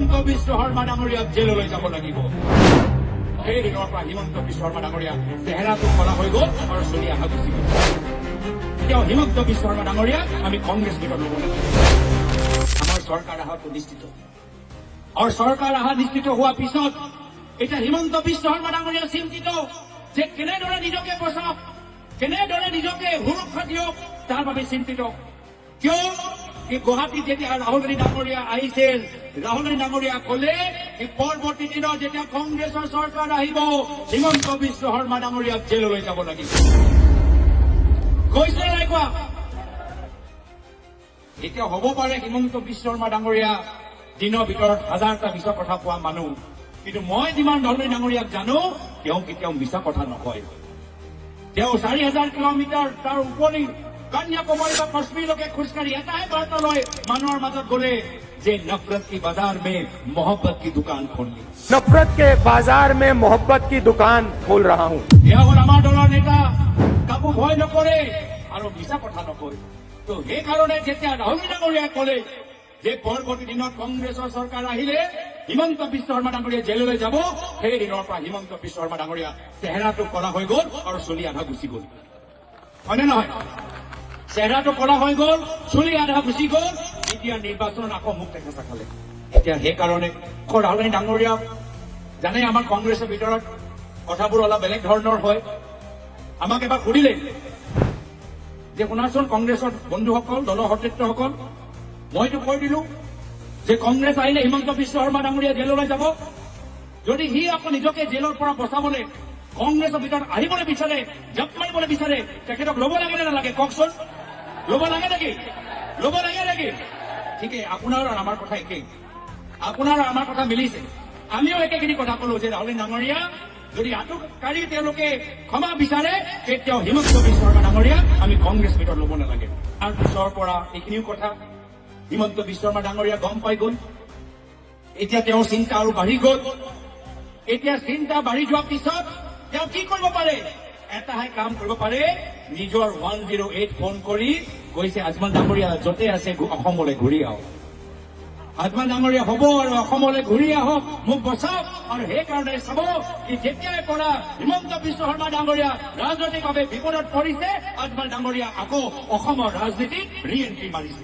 হিমন্ত বিশ্ব শৰ্মা ডাঙৰীয়াক জেললৈ যাব লাগিব। সেই দিনৰ পৰা হিমন্ত বিশ্ব শৰ্মা ডাঙৰীয়া চেহেৰাটো কলা হৈ গ'ল আৰু চলি অহা গুচি গ'ল। তেওঁ হিমন্ত বিশ্ব শৰ্মা ডাঙৰীয়াক আমি কংগ্ৰেছ ভিতৰত ল'ব লাগিব। আমাৰ চৰকাৰ অহাটো নিশ্চিত আৰু চৰকাৰ অহা নিশ্চিত হোৱাৰ পিছত এতিয়া হিমন্ত বিশ্ব শৰ্মা ডাঙৰীয়া চিন্তিত যে কেনেদৰে নিজকে বচাওক, কেনেদৰে নিজকে সুৰক্ষা দিয়ক, তাৰ বাবে চিন্তিত। কিয় এই গুৱাহাটীত যেতিয়া ৰাহুল গান্ধী ডাঙৰীয়া আহিছিল, ৰাহুল গান্ধী ডাঙৰীয়া ক'লে এই পৰৱৰ্তী দিনত যেতিয়া কংগ্ৰেছৰ চৰকাৰ আহিব হিমন্ত বিশ্ব শৰ্মা ডাঙৰীয়াক জেললৈ যাব লাগিব। কৈছে নাই কোৱা? এতিয়া হ'ব পাৰে হিমন্ত বিশ্ব শৰ্মা ডাঙৰীয়া দিনৰ ভিতৰত হাজাৰটা মিছা কথা কোৱা মানুহ, কিন্তু মই যিমান ৰাহুল গান্ধী ডাঙৰীয়াক জানো তেওঁ কেতিয়াও মিছা কথা নকয়। তেওঁ ৪,০০০ কিলোমিটাৰ তাৰ উপৰি কন্যাকুমাৰী বা কাশ্মীৰলৈকে খোজকাঢ়ি এটাই বাৰ্তা লয় মানুহৰ মাজত গ'লে যে নফরত की बाजार में मोहब्बत की दुकान खोलनी, नफरत के बाजार में मोहब्बत की दुकान खोल रहा हूँ। এয়া হ'ল আমাৰ দলৰ নেতা। কাকো ভয় নকৰে আৰু মিছা কথা নকয়। তো সেইকাৰণে যেতিয়া ৰাহুল গান্ধী ডাঙৰীয়াই ক'লে যে পৰৱৰ্তী দিনত কংগ্ৰেছৰ চৰকাৰ আহিলে হিমন্ত বিশ্ব শৰ্মা ডাঙৰীয়া জেললৈ যাব, সেই দিনৰ পৰা হিমন্ত বিশ্ব শৰ্মা ডাঙৰীয়া চেহেৰাটো কলা হৈ গ'ল আৰু চলি আধা গুচি গ'ল। হয়নে নহয়? চেহেৰাটো কলা হৈ গ'ল, চুলি আধা গুচি গ'ল। এতিয়া নিৰ্বাচনত আকৌ মুখ দেখা খালে। এতিয়া সেইকাৰণে ৰাহুল গান্ধী ডাঙৰীয়া জানে আমাৰ কংগ্ৰেছৰ ভিতৰত কথাবোৰ অলপ বেলেগ ধৰণৰ হয়। আমাক এবাৰ সুধিলে যে শুনাচোন কংগ্ৰেছৰ বন্ধুসকল, দলৰ সতীৰ্থসকল, মইতো কৈ দিলো যে কংগ্ৰেছ আহিলে হিমন্ত বিশ্ব শৰ্মা ডাঙৰীয়া জেললৈ যাব। যদি সি আকৌ নিজকে জেলৰ পৰা বচাবলৈ কংগ্ৰেছৰ ভিতৰত আহিবলৈ বিচাৰে, জাপ মাৰিবলৈ বিচাৰে, তেখেতক ল'ব লাগে নে নালাগে কওকচোন? ল'ব লাগে নেকি? ল'ব লাগে নেকি? ঠিকেই, আপোনাৰ আৰু আমাৰ কথা একেই, আপোনাৰ আৰু আমাৰ কথা মিলিছে। আমিও একেখিনি কথা কলো যে ৰাহুল গান্ধী ডাঙৰীয়া যদি আটকাৰি তেওঁলোকে ক্ষমা বিচাৰে তেতিয়াও হিমন্ত বিশ্ব শৰ্মা ডাঙৰীয়া আমি কংগ্ৰেছ ভিতৰত ল'ব নালাগে। তাৰ পিছৰ পৰা এইখিনিও কথা হিমন্ত বিশ্ব শৰ্মা ডাঙৰীয়া গম পাই গ'ল। এতিয়া তেওঁৰ চিন্তা আৰু বাঢ়ি গ'ল। এতিয়া চিন্তা বাঢ়ি যোৱাৰ পিছত তেওঁ কি কৰিব পাৰে? এটাহে কাম কৰিব পাৰে, নিজৰ 108 ফোন কৰি কৈছে আজমল ডাঙৰীয়া য'তে আছে অসমলৈ ঘূৰি আহক। আজমল ডাঙৰীয়া হ'ব আৰু অসমলৈ ঘূৰি আহক, মোক বচাওক। আৰু সেইকাৰণে চাব কি যেতিয়াই পৰা হিমন্ত বিশ্ব শৰ্মা ডাঙৰীয়া ৰাজনৈতিকভাৱে বিপদত পৰিছে, আজমল ডাঙৰীয়া আকৌ অসমৰ ৰাজনীতিত ৰি এণ্ট্ৰি মাৰিছে।